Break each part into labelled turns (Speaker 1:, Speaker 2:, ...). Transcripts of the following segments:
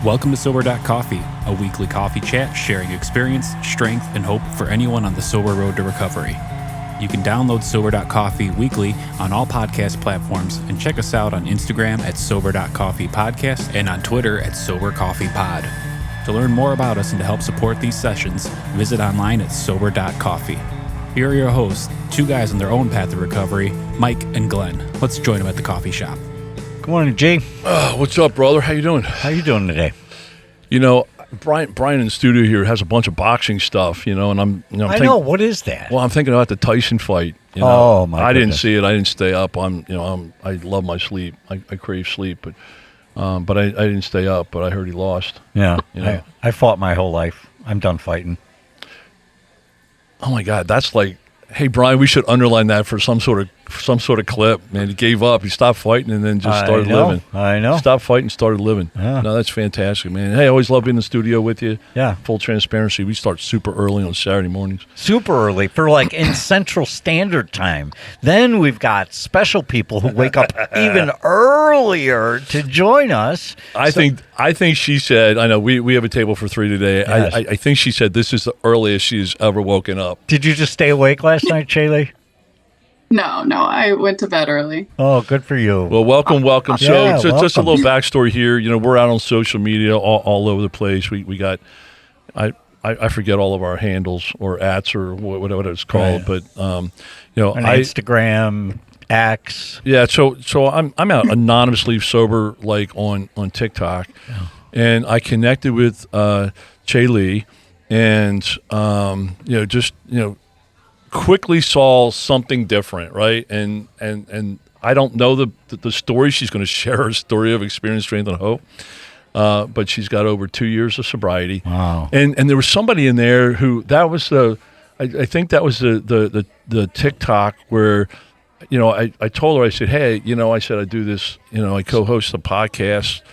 Speaker 1: Welcome to Sober.Coffee, a weekly coffee chat sharing experience, strength, and hope for anyone on the sober road to recovery. You can download Sober.Coffee weekly on all podcast platforms and check us out on Instagram at Sober.Coffee Podcast and on Twitter at Sober.Coffee Pod. To learn more about us and to help support these sessions, visit online at Sober.Coffee. Here are your hosts, two guys on their own path to recovery, Mike and Glenn. Let's join them at the coffee shop.
Speaker 2: Good morning, Jay.
Speaker 3: What's up, brother? How you doing?
Speaker 2: How you doing today?
Speaker 3: You know, Brian in the studio here has a bunch of boxing stuff, and I'm
Speaker 2: I know. What is that?
Speaker 3: Well, I'm thinking about the Tyson fight.
Speaker 2: Oh, my
Speaker 3: I didn't
Speaker 2: goodness.
Speaker 3: see it. I didn't stay up. I love my sleep. I crave sleep, but I didn't stay up. But I heard he lost.
Speaker 2: Yeah,
Speaker 3: I
Speaker 2: I fought my whole life. I'm done fighting.
Speaker 3: Oh my God, that's like, hey Brian, we should underline that for some sort of clip. Man, he gave up. He stopped fighting and then just started living.
Speaker 2: I know.
Speaker 3: Stopped fighting, started living.
Speaker 2: Yeah.
Speaker 3: No, that's fantastic, man. Hey, I always love being in the studio with you.
Speaker 2: Yeah.
Speaker 3: Full transparency. We start super early on Saturday mornings.
Speaker 2: Super early for like in Central Standard Time. Then we've got special people who wake up even earlier to join us.
Speaker 3: I think she said, I know we have a table for three today.
Speaker 2: Yes.
Speaker 3: I think she said this is the earliest she's ever woken up.
Speaker 2: Did you just stay awake last night, Chaylee?
Speaker 4: No, I went to bed early.
Speaker 2: Oh, good for you.
Speaker 3: Well, welcome.
Speaker 2: Yeah,
Speaker 3: So just a
Speaker 2: welcome.
Speaker 3: little backstory here. We're out on social media all over the place. We got, I forget all of our handles or @s or whatever it's called,
Speaker 2: Right.
Speaker 3: but
Speaker 2: On Instagram, X.
Speaker 3: Yeah, so I'm out anonymously sober, like on TikTok, and I connected with Chaylee, and quickly saw something different, right? And I don't know the story she's going to share, her story of experience, strength, and hope. But she's got over 2 years of sobriety.
Speaker 2: Wow.
Speaker 3: And there was somebody in there who I think that was the TikTok where. I told her, I said, hey, I said, I do this, I co-host a podcast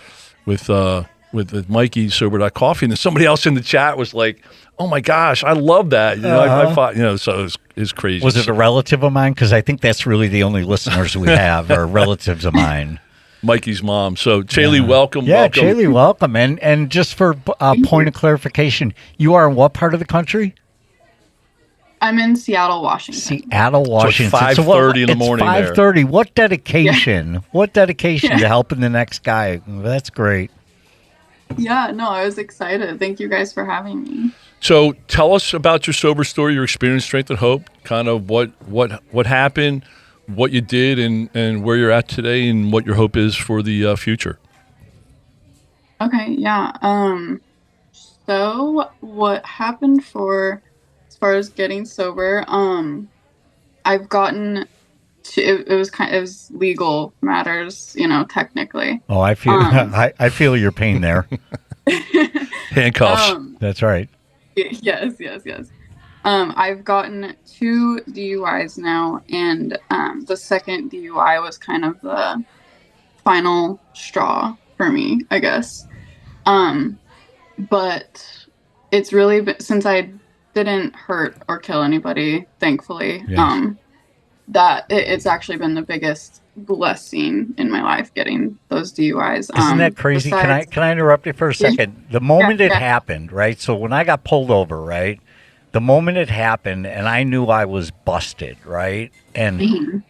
Speaker 3: with Mikey, Sober.Coffee, and then somebody else in the chat was like, oh my gosh, I love that. I thought, so it's crazy.
Speaker 2: Was it a relative of mine? Because I think that's really the only listeners we have are relatives of mine.
Speaker 3: Mikey's mom. So Chaylee, welcome.
Speaker 2: Yeah,
Speaker 3: welcome.
Speaker 2: Chaylee, welcome. And just for a point of clarification, you are in what part of the country?
Speaker 4: I'm in Seattle, Washington.
Speaker 2: Seattle, Washington.
Speaker 3: So it's 5:30 in the morning there.
Speaker 2: It's 5:30. What dedication? Yeah. What dedication to helping the next guy? That's great.
Speaker 4: Yeah, no, I was excited. Thank you guys for having me.
Speaker 3: So tell us about your sober story, your experience, strength, and hope, kind of what happened, what you did, and where you're at today, and what your hope is for the future.
Speaker 4: Okay, yeah. So what happened as far as getting sober, I've gotten to, it was legal matters, technically.
Speaker 2: Oh, I feel I feel your pain there.
Speaker 3: Handcuffs.
Speaker 2: That's right.
Speaker 4: Yes. I've gotten 2 DUIs now, and the second DUI was kind of the final straw for me, I guess. But it's really been, since I didn't hurt or kill anybody, thankfully,
Speaker 2: Yes.
Speaker 4: that it's actually been the biggest blessing in my life, getting those DUIs.
Speaker 2: Isn't that crazy?
Speaker 4: Besides,
Speaker 2: Can I interrupt you for a second? The moment it
Speaker 4: Yeah.
Speaker 2: happened, right? So when I got pulled over, right? The moment it happened, and I knew I was busted, right? And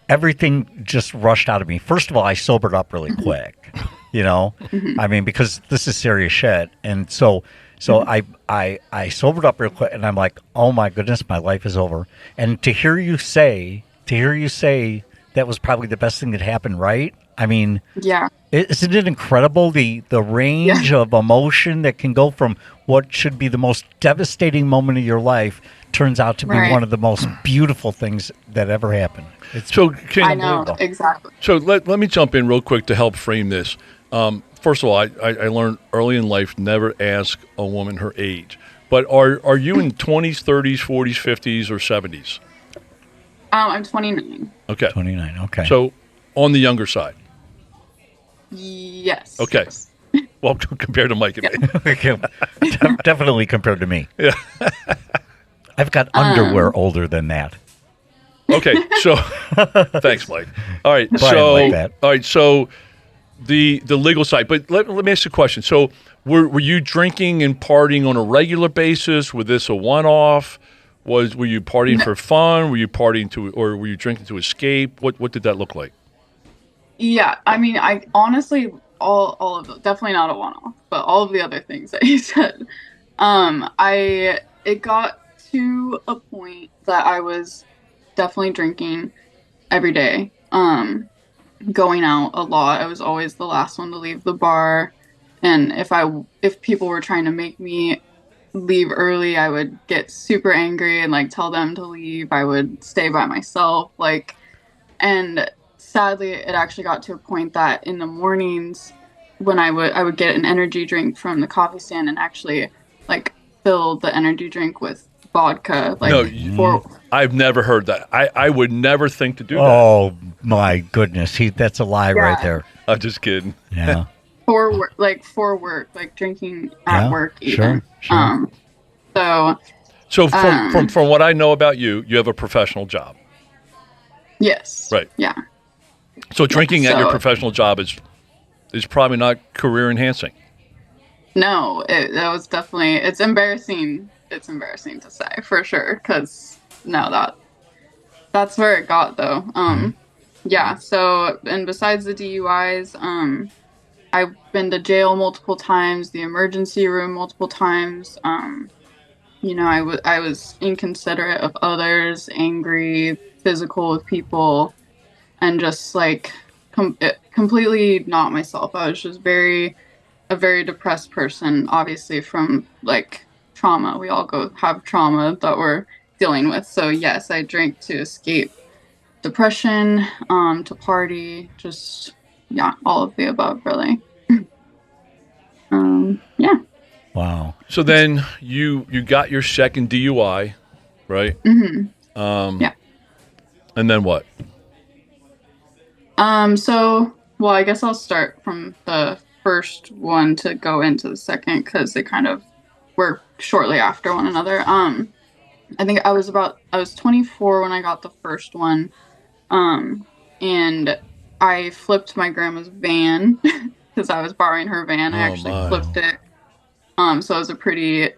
Speaker 2: everything just rushed out of me. First of all, I sobered up really quick, I mean, because this is serious shit. And so I sobered up real quick, and I'm like, oh my goodness, my life is over. And to hear you say that was probably the best thing that happened, right? I mean,
Speaker 4: yeah.
Speaker 2: isn't it incredible the range of emotion that can go from what should be the most devastating moment of your life turns out to be one of the most beautiful things that ever happened. It's
Speaker 4: I know, exactly.
Speaker 3: So let me jump in real quick to help frame this. First of all, I learned early in life never ask a woman her age. But are you in 20s, 30s, 40s, 50s, or 70s?
Speaker 4: I'm 29.
Speaker 3: Okay.
Speaker 2: 29, okay.
Speaker 3: So on the younger side.
Speaker 4: Yes.
Speaker 3: Okay.
Speaker 4: Yes.
Speaker 3: Well, compared to Mike and me.
Speaker 2: Definitely compared to me.
Speaker 3: Yeah.
Speaker 2: I've got underwear older than that.
Speaker 3: Okay, so thanks, Mike. All right,
Speaker 2: Brian like that.
Speaker 3: all right, so the legal side. But let me ask you a question. So were you drinking and partying on a regular basis? Was this a one-off? Were you partying for fun? Were you partying or were you drinking to escape? What did that look like?
Speaker 4: Yeah, I mean, I honestly, all of them, definitely not a one-off, but all of the other things that you said. It got to a point that I was definitely drinking every day, going out a lot. I was always the last one to leave the bar, and if people were trying to make me leave early, I would get super angry and like tell them to leave. I would stay by myself, and sadly it actually got to a point that in the mornings when I would get an energy drink from the coffee stand and actually like fill the energy drink with vodka.
Speaker 3: I've never heard that. I would never think to do that.
Speaker 2: Oh my goodness, that's a lie right there.
Speaker 3: I'm just kidding.
Speaker 2: Yeah.
Speaker 4: For work, like drinking at work even.
Speaker 2: Sure.
Speaker 3: So from what I know about you, you have a professional job.
Speaker 4: Yes.
Speaker 3: Right.
Speaker 4: Yeah.
Speaker 3: So drinking at your professional job is probably not career enhancing.
Speaker 4: No, that was definitely, it's embarrassing. It's embarrassing to say for sure. Cause that's where it got though. Yeah. So, and besides the DUIs, I've been to jail multiple times, the emergency room multiple times. I was inconsiderate of others, angry, physical with people, and just like completely not myself. I was just a very depressed person, obviously from like trauma. We all have trauma that we're dealing with. So yes, I drink to escape depression, to party, just all of the above, really. Yeah.
Speaker 2: Wow.
Speaker 3: So then you got your second DUI, right?
Speaker 4: Mm-hmm. Yeah.
Speaker 3: And then what?
Speaker 4: I guess I'll start from the first one to go into the second because they kind of were shortly after one another. I think I was 24 when I got the first one. And I flipped my grandma's van because I was borrowing her van. I actually flipped it. So it was a pretty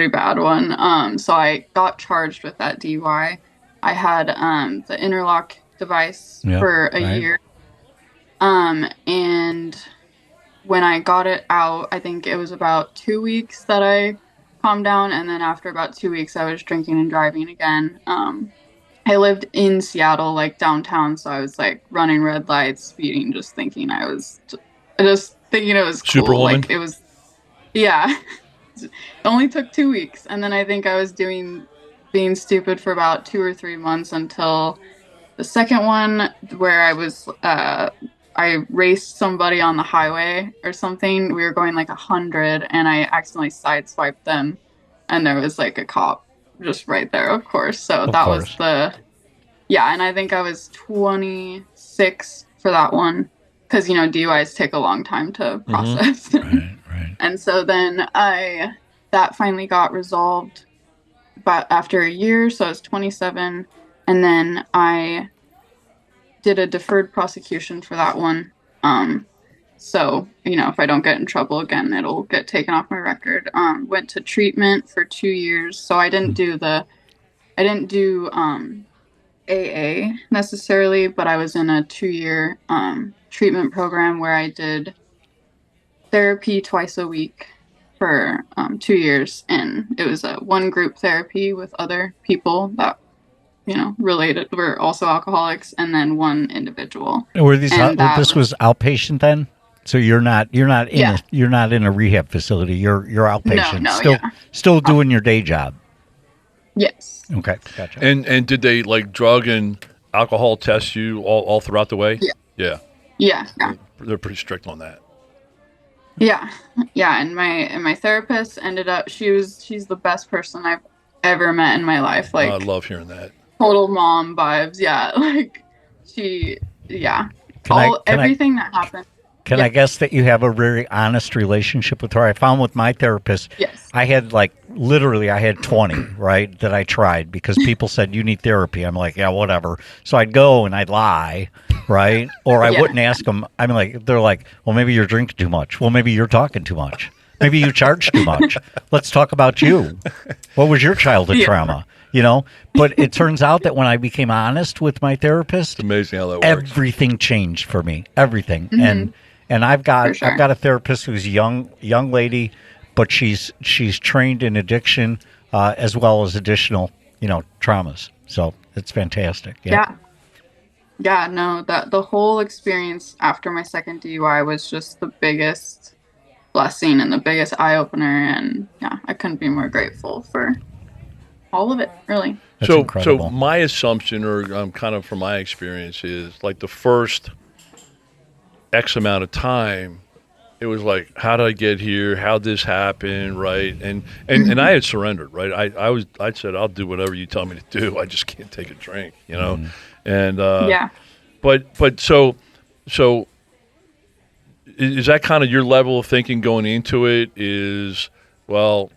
Speaker 4: bad one. So I got charged with that DUI. I had the interlock device for a year. And when I got it out, I think it was about 2 weeks that I calmed down. And then after about 2 weeks, I was drinking and driving again. I lived in Seattle, like downtown. So I was like running red lights, speeding, just thinking it was cool.
Speaker 3: Superwoman.
Speaker 4: Like it was, yeah. It only took 2 weeks. And then I think I was being stupid for about 2 or 3 months until the second one where I raced somebody on the highway or something. We were going like 100 and I accidentally sideswiped them and there was like a cop just right there, of course. So was and I think I was 26 for that one because, DUIs take a long time to process.
Speaker 2: Right.
Speaker 4: And so then that finally got resolved but after a year. So I was 27. And then I did a deferred prosecution for that one. So, if I don't get in trouble again, it'll get taken off my record. Went to treatment for 2 years. So I didn't do AA necessarily, but I was in a 2-year treatment program where I did therapy twice a week for 2 years. And it was a one group therapy with other people that related, were also alcoholics, and then one individual.
Speaker 2: Were these? This was outpatient then. So you're not in a rehab facility. You're outpatient. Still doing your day job.
Speaker 4: Yes.
Speaker 2: Okay, gotcha.
Speaker 3: And did they like drug and alcohol test you all throughout the way?
Speaker 4: Yeah.
Speaker 3: They're pretty strict on that.
Speaker 4: Yeah. And my therapist ended up. She's the best person I've ever met in my life. Like,
Speaker 3: I love hearing that.
Speaker 4: Total mom vibes. Yeah. Like everything that happened.
Speaker 2: Can I guess that you have a very honest relationship with her? I found with my therapist,
Speaker 4: yes.
Speaker 2: I had literally 20, right, that I tried because people said, you need therapy. I'm like, yeah, whatever. So I'd go and I'd lie right? Or I
Speaker 4: Yeah.
Speaker 2: wouldn't ask them. I'm like, they're like, well, maybe you're drinking too much. Well, maybe you're talking too much. Maybe you charge too much. Let's talk about you. What was your childhood trauma? You know, but it turns out that when I became honest with my therapist,
Speaker 3: It's amazing how that works.
Speaker 2: everything changed for me. Everything.
Speaker 4: Mhm.
Speaker 2: And I've got
Speaker 4: For sure.
Speaker 2: I've got a therapist who's a young lady, but she's trained in addiction as well as additional, traumas. So it's fantastic.
Speaker 4: Yeah. Yeah, no, that the whole experience after my second DUI was just the biggest blessing and the biggest eye opener, and yeah, I couldn't be more grateful for all of it, really.
Speaker 2: That's
Speaker 3: So
Speaker 2: incredible.
Speaker 3: my assumption, or kind of from my experience, is like the first X amount of time, it was like, how did I get here? How'd this happen? Right. And I had surrendered, right? I said, I'll do whatever you tell me to do. I just can't take a drink, And
Speaker 4: Yeah.
Speaker 3: but so is that kind of your level of thinking going into it? Is, well,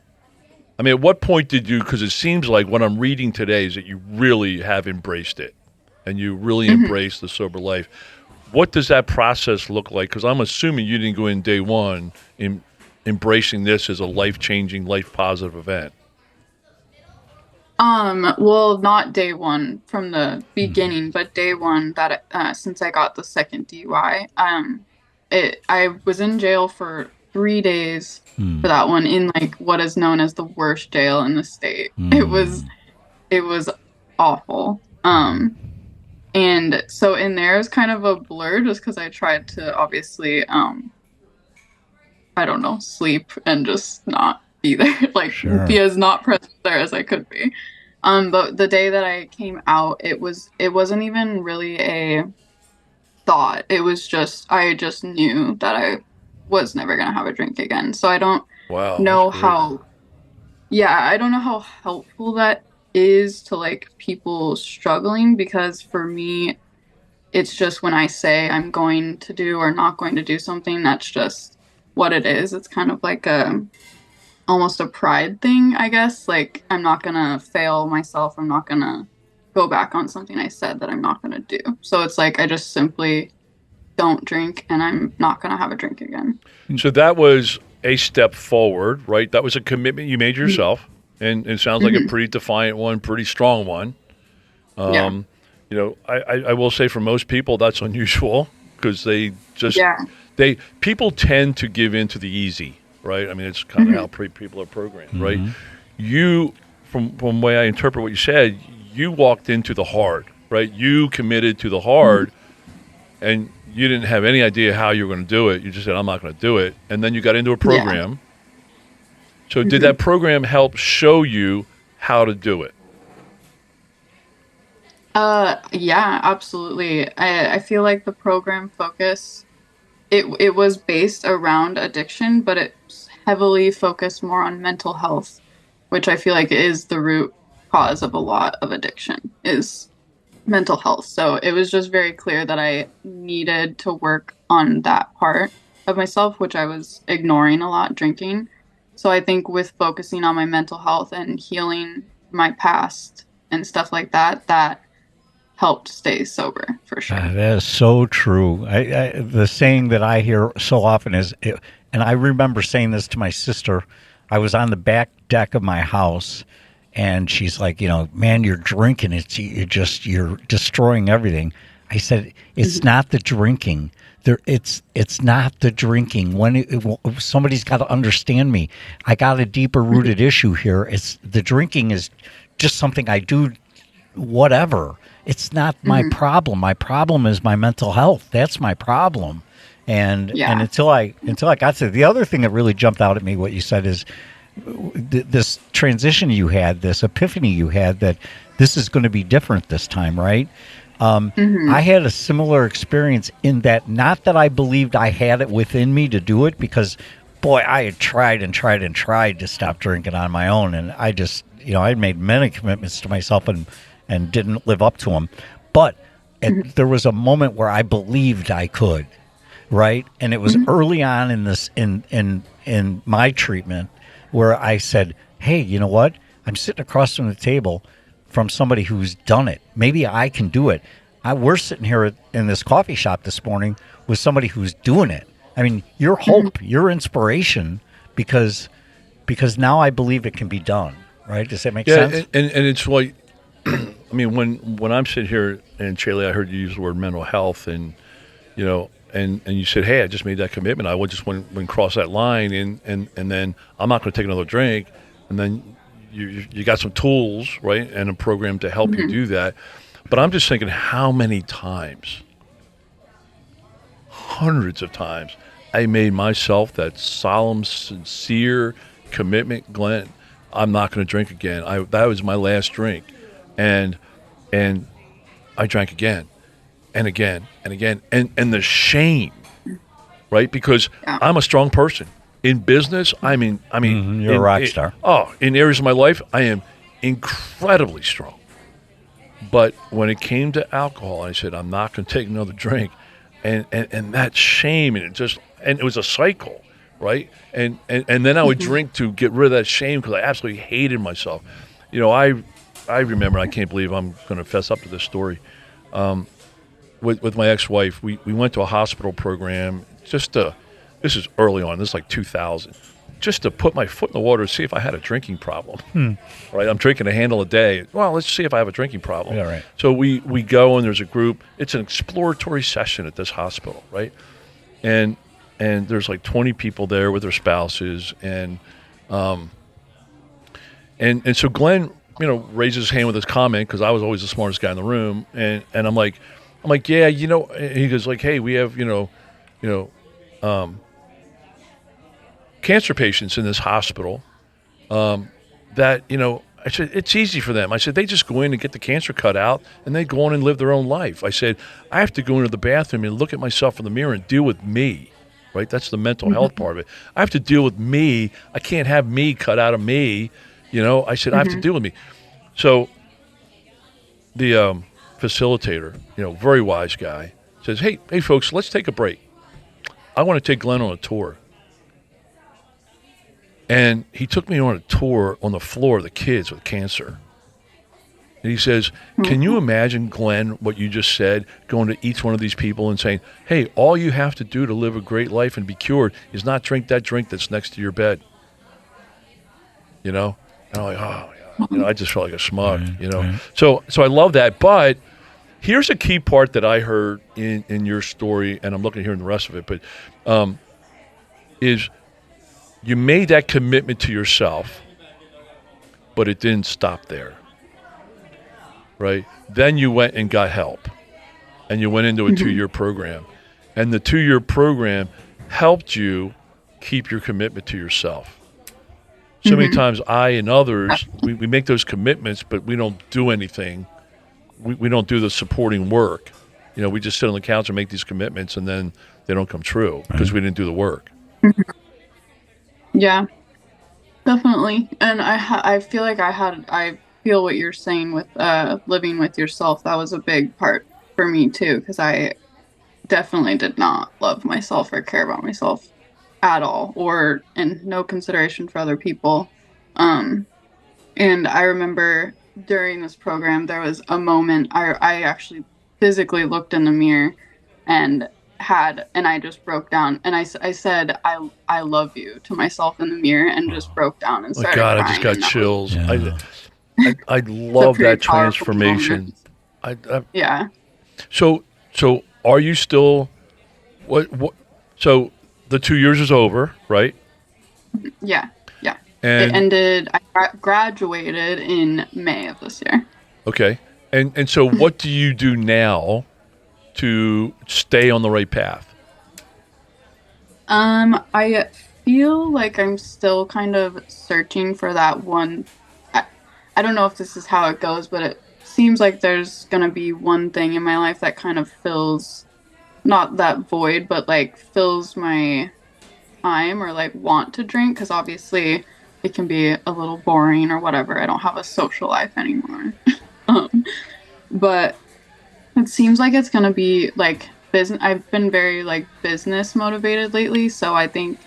Speaker 3: I mean, at what point did you, because it seems like what I'm reading today is that you really have embraced it and you really embraced the sober life. What does that process look like? Because I'm assuming you didn't go in day one in embracing this as a life-changing, life-positive event.
Speaker 4: Well, not day one from the beginning, but day one that since I got the second DUI, I was in jail for 3 days for that one, in like what is known as the worst jail in the state. It was awful. And so in there is kind of a blur, just because I tried to obviously I don't know, sleep and just not be there, like
Speaker 2: Sure.
Speaker 4: be as not present there as I could be. But the day that I came out, it wasn't even really a thought. It was just, I just knew that I was never gonna have a drink again. So I don't
Speaker 3: Wow.
Speaker 4: know
Speaker 3: that's great.
Speaker 4: I don't know how helpful that is to like people struggling, because for me, it's just when I say I'm going to do or not going to do something, that's just what it is. It's kind of like almost a pride thing, I guess. Like, I'm not gonna fail myself. I'm not gonna go back on something I said that I'm not gonna do. So it's like I just simply don't drink, and I'm not gonna have a drink again.
Speaker 3: So that was a step forward, right? That was a commitment you made yourself, and it sounds like a pretty defiant one, pretty strong one.
Speaker 4: Yeah.
Speaker 3: I will say for most people that's unusual, because they just
Speaker 4: Yeah.
Speaker 3: people tend to give in to the easy, right? I mean, it's kind of how people are programmed, right? You, from the way I interpret what you said, you walked into the hard, right? You committed to the hard, and you didn't have any idea how you were going to do it. You just said, I'm not going to do it. And then you got into a program. So did that program help show you how to do it?
Speaker 4: Yeah, absolutely. I feel like the program focus, it was based around addiction, but it's heavily focused more on mental health, which I feel like is the root cause of a lot of addiction, is mental health. So it was just very clear that I needed to work on that part of myself, which I was ignoring a lot drinking. So I think with focusing on my mental health and healing my past and stuff like that, that helped stay sober for sure.
Speaker 2: That is so true. The saying that I hear so often is, and I remember saying this to my sister. I was on the back deck of my house, and she's like, man, you're drinking. You're destroying everything. I said, it's not the drinking. It's not the drinking. Somebody's got to understand me. I got a deeper rooted issue here. It's the drinking is just something I do, whatever. It's not my problem. My problem is my mental health. That's my problem. And until I got to the other thing that really jumped out at me, what you said is this transition you had, this epiphany you had, that this is going to be different this time, right? I had a similar experience in that, not that I believed I had it within me to do it, because boy, I had tried and tried and tried to stop drinking on my own, and I just, I made many commitments to myself and didn't live up to them. But there was a moment where I believed I could, right? And it was early on in this, in my treatment, where I said, hey, you know what? I'm sitting across from the table from somebody who's done it. Maybe I can do it. we're sitting here in this coffee shop this morning with somebody who's doing it. I mean, your hope, your inspiration, because now I believe it can be done. Right? Does that make sense?
Speaker 3: And it's like, I mean, when I'm sitting here, and Chaylee, I heard you use the word mental health, and you know, and you said, hey, I just made that commitment. I would just went cross that line, and then I'm not going to take another drink, and then you got some tools, right, and a program to help you do that. But I'm just thinking, how many times, hundreds of times, I made myself that solemn, sincere commitment, Glenn, I'm not going to drink again. That was my last drink. And I drank again and again and again. And the shame, right? Because I'm a strong person. In business, I mean,
Speaker 2: you're a rock star.
Speaker 3: In areas of my life, I am incredibly strong. But when it came to alcohol, I said, I'm not going to take another drink. And that shame, and it was a cycle, right? And then I would drink to get rid of that shame because I absolutely hated myself. You know, I remember, I can't believe I'm going to fess up to this story. With my ex-wife, we went to a hospital program this is early on, this is like 2000, just to put my foot in the water to see if I had a drinking problem. Right? I'm drinking a handle a day. Well, let's see if I have a drinking problem.
Speaker 2: Yeah, right.
Speaker 3: So we go, and there's a group. It's an exploratory session at this hospital, right? And there's like 20 people there with their spouses, and so Glenn, you know, raises his hand with his comment because I was always the smartest guy in the room, and I'm like, yeah, you know, and he goes like, hey, we have, cancer patients in this hospital, that, you know, I said, it's easy for them. I said, they just go in and get the cancer cut out, and they go on and live their own life. I said, I have to go into the bathroom and look at myself in the mirror and deal with me, right? That's the mental health part of it. I have to deal with me. I can't have me cut out of me, you know? I said, I have to deal with me. So the facilitator, you know, very wise guy, says, hey, folks, let's take a break. I want to take Glenn on a tour. And he took me on a tour on the floor of the kids with cancer. And he says, can you imagine, Glenn, what you just said, going to each one of these people and saying, hey, all you have to do to live a great life and be cured is not drink that drink that's next to your bed. You know? And I'm like, oh, yeah. You know, I just felt like a smug, you know? Right. So I love that. But here's a key part that I heard in your story, and I'm looking here in the rest of it, but is you made that commitment to yourself, but it didn't stop there, right? Then you went and got help, and you went into a 2-year program, and the 2-year program helped you keep your commitment to yourself. So many times I and others, we make those commitments, but we don't do anything. We don't do the supporting work. You know, we just sit on the couch and make these commitments, and then they don't come true because we didn't do the work.
Speaker 4: Yeah, definitely. And I feel like I feel what you're saying with living with yourself. That was a big part for me too, because I definitely did not love myself or care about myself at all, or in no consideration for other people. And I remember during this program, there was a moment I actually physically looked in the mirror and I just broke down, and I said I love you to myself in the mirror, and just broke down and started crying.
Speaker 3: I just got chills. Yeah. I love that transformation.
Speaker 4: Yeah.
Speaker 3: So are you still what? So the 2 years is over, right?
Speaker 4: Yeah.
Speaker 3: And
Speaker 4: it ended. I graduated in May of this year.
Speaker 3: Okay. And so what do you do now to stay on the right path?
Speaker 4: I feel like I'm still kind of searching for that one. I don't know if this is how it goes, but it seems like there's going to be one thing in my life that kind of fills, not that void, but like fills my time or like want to drink. Because obviously it can be a little boring or whatever. I don't have a social life anymore. But it seems like it's going to be like business. I've been very like business motivated lately. So I think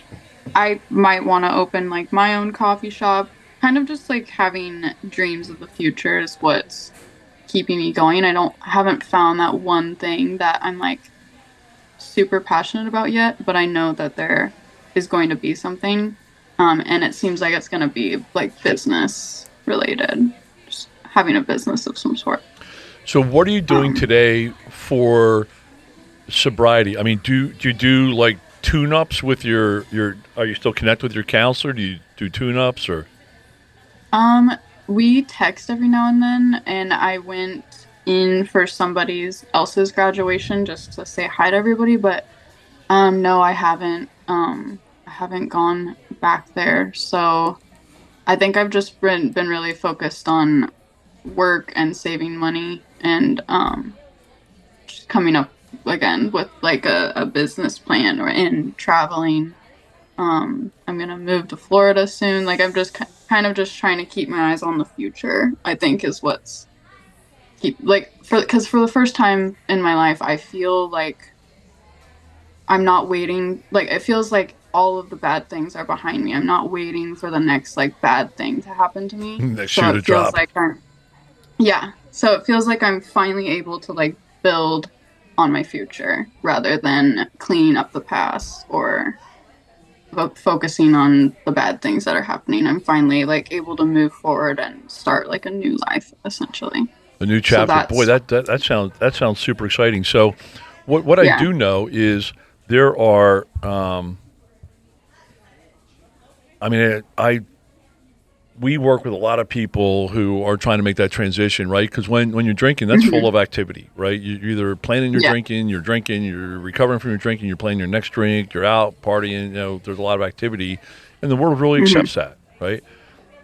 Speaker 4: I might want to open like my own coffee shop. Kind of just like having dreams of the future is what's keeping me going. Haven't found that one thing that I'm like super passionate about yet, but I know that there is going to be something. And it seems like it's going to be like business related, just having a business of some sort.
Speaker 3: So what are you doing today for sobriety? I mean, do you do like tune-ups with your, are you still connected with your counselor? Do you do tune-ups or?
Speaker 4: We text every now and then, and I went in for somebody else's graduation just to say hi to everybody, but no, I haven't gone back there. So I think I've just been really focused on work and saving money and just coming up again with like a business plan and traveling. I'm gonna move to Florida soon. Like I'm just kind of just trying to keep my eyes on the future, I think is what's because for the first time in my life I feel like I'm not waiting. Like it feels like all of the bad things are behind me. I'm not waiting for the next like bad thing to happen to me.
Speaker 3: Next shoe to drop.
Speaker 4: So it feels like I'm finally able to like build on my future rather than cleaning up the past or focusing on the bad things that are happening. I'm finally like able to move forward and start like a new life, essentially.
Speaker 3: A new chapter. Boy, that sounds super exciting. So what I do know is there are we work with a lot of people who are trying to make that transition, right? Because when you're drinking, that's full of activity, right? You're either planning your drinking, you're recovering from your drinking, you're planning your next drink, you're out partying. You know, there's a lot of activity, and the world really accepts that, right?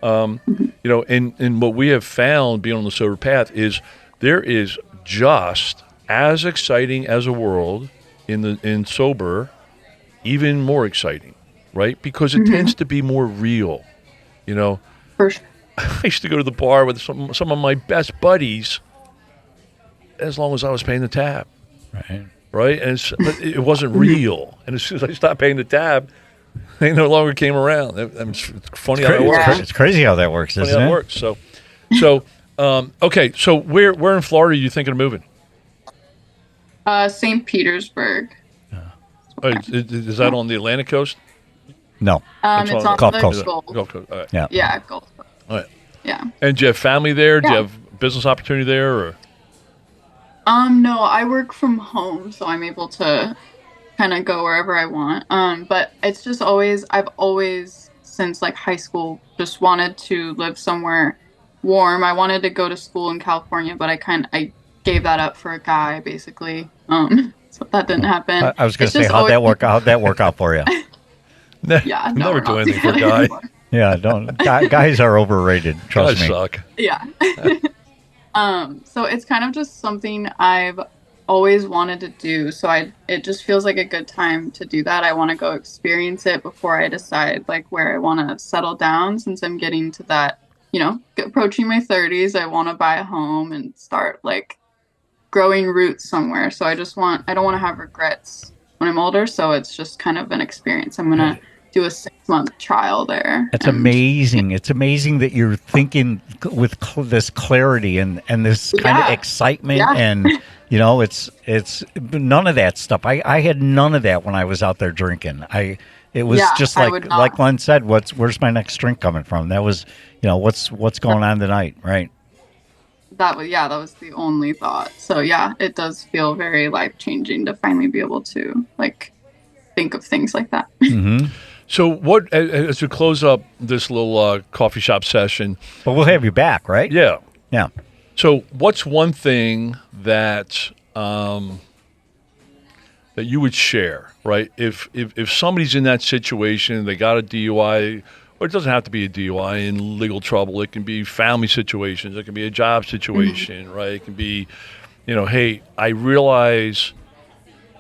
Speaker 3: You know, and what we have found being on the sober path is there is just as exciting as a world in sober, even more exciting, right? Because it tends to be more real, you know.
Speaker 4: For sure.
Speaker 3: I used to go to the bar with some of my best buddies as long as I was paying the tab. Right? And but it wasn't real. And as soon as I stopped paying the tab, they no longer came around. It's funny how that works.
Speaker 2: It's crazy how that works, isn't it?
Speaker 3: It works. So okay. So where in Florida are you thinking of moving?
Speaker 4: St. Petersburg.
Speaker 3: Is that on the Atlantic coast?
Speaker 2: No.
Speaker 4: It's on
Speaker 2: Gulf
Speaker 4: the
Speaker 2: Coast.
Speaker 4: Gulf.
Speaker 3: Gulf Coast. All right.
Speaker 4: Yeah, Gulf Coast.
Speaker 3: All right.
Speaker 4: Yeah.
Speaker 3: And do you have family there? Do you have business opportunity there? Or?
Speaker 4: No, I work from home, so I'm able to kind of go wherever I want. But it's just I've always, since like high school, just wanted to live somewhere warm. I wanted to go to school in California, but I gave that up for a guy, basically. So that didn't happen.
Speaker 2: I was going to say, how'd that work out for you?
Speaker 4: Yeah, no,
Speaker 3: never do anything for a guy.
Speaker 2: Yeah, don't. Guys are overrated. Trust
Speaker 3: guys
Speaker 2: me.
Speaker 3: Suck.
Speaker 4: Yeah. So it's kind of just something I've always wanted to do. So it just feels like a good time to do that. I want to go experience it before I decide like where I want to settle down. Since I'm getting to that, you know, approaching my 30s, I want to buy a home and start like growing roots somewhere. So I don't want to have regrets when I'm older. So it's just kind of an experience. I'm going to do a 6-month trial there.
Speaker 2: It's amazing. It's amazing that you're thinking with this clarity and this kind of excitement. And, you know, it's none of that stuff. I had none of that when I was out there drinking. It was just like Glenn said, where's my next drink coming from? That was, you know, what's going on tonight, right?
Speaker 4: That was the only thought. So yeah, it does feel very life-changing to finally be able to like think of things like that.
Speaker 2: Mm-hmm.
Speaker 3: So what, as we close up this little coffee shop session.
Speaker 2: But we'll have you back, right?
Speaker 3: Yeah.
Speaker 2: Yeah.
Speaker 3: So what's one thing that that you would share, right? If somebody's in that situation, they got a DUI, or it doesn't have to be a DUI, in legal trouble. It can be family situations. It can be a job situation, right? It can be, you know, hey, I realize,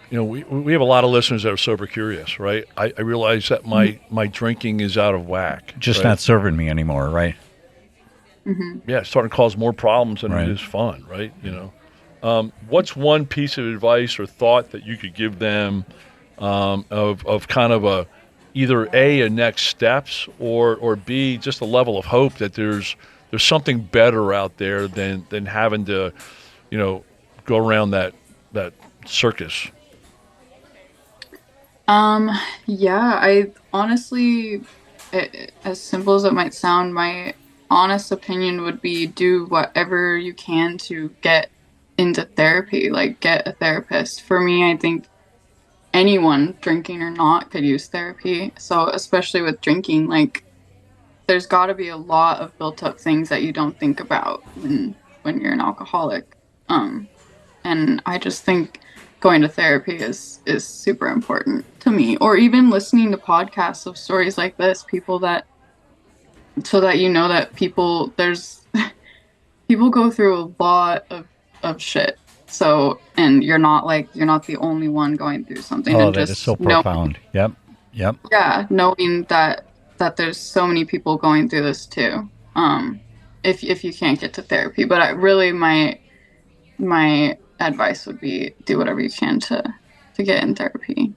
Speaker 3: you know, we have a lot of listeners that are sober curious, right? I realize that my drinking is out of whack.
Speaker 2: Just not serving me anymore, right?
Speaker 3: Yeah, it's starting to cause more problems than it is fun, right? You know, what's one piece of advice or thought that you could give them of kind of either A, next steps, or B, just a level of hope that there's there's something better out there than having to, go around that circus.
Speaker 4: Yeah, I honestly, as simple as it might sound, my honest opinion would be do whatever you can to get into therapy, like get a therapist. For me, I think anyone, drinking or not, could use therapy. So especially with drinking, like there's got to be a lot of built up things that you don't think about when you're an alcoholic. And I just think going to therapy is super important to me, or even listening to podcasts of stories like this, so that you know that people go through a lot of shit. So, and you're not the only one going through something.
Speaker 2: Oh,
Speaker 4: and
Speaker 2: that
Speaker 4: just
Speaker 2: is so profound. Yep.
Speaker 4: Yeah, knowing that there's so many people going through this too. If you can't get to therapy, but really my advice would be do whatever you can to get in therapy.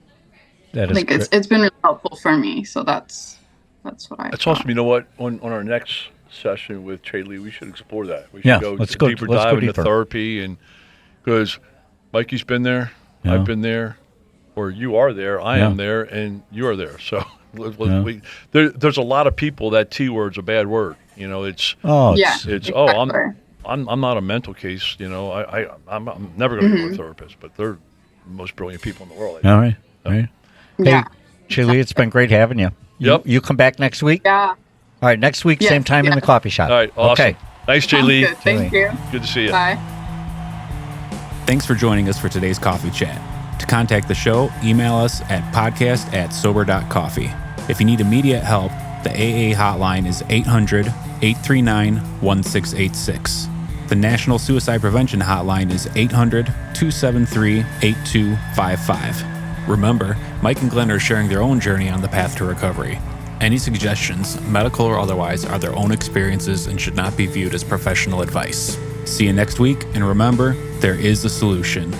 Speaker 2: That is
Speaker 4: I think it's been really helpful for me. So that's what I.
Speaker 3: That's
Speaker 4: thought.
Speaker 3: awesome. You know what? On our next session with Chaylee, we should explore that. We should
Speaker 2: Yeah,
Speaker 3: go
Speaker 2: let's go
Speaker 3: deeper dive into
Speaker 2: deeper.
Speaker 3: therapy, and because Mikey's been there,
Speaker 2: Yeah.
Speaker 3: I've been there, or you are there, I am there, and you are there. So there's a lot of people that T word's a bad word. It's
Speaker 4: exactly.
Speaker 3: I'm not a mental case. I'm never going to go to a therapist, but they're the most brilliant people in the world.
Speaker 2: All right. Hey,
Speaker 4: Yeah.
Speaker 2: Chaylee, it's been great having you.
Speaker 3: Yep.
Speaker 2: You come back next week?
Speaker 4: Yeah.
Speaker 2: All right, next week, same time in the coffee shop.
Speaker 3: All right, awesome.
Speaker 2: Okay.
Speaker 3: Thanks,
Speaker 4: Sounds
Speaker 3: Chaylee.
Speaker 4: good. Thank you.
Speaker 3: Good to see you.
Speaker 4: Bye.
Speaker 1: Thanks for joining us for today's coffee chat. To contact the show, email us at podcast@sober.coffee. If you need immediate help, the AA hotline is 800-839-1686. The National Suicide Prevention Hotline is 800-273-8255. Remember, Mike and Glenn are sharing their own journey on the path to recovery. Any suggestions, medical or otherwise, are their own experiences and should not be viewed as professional advice. See you next week, and remember, there is a solution.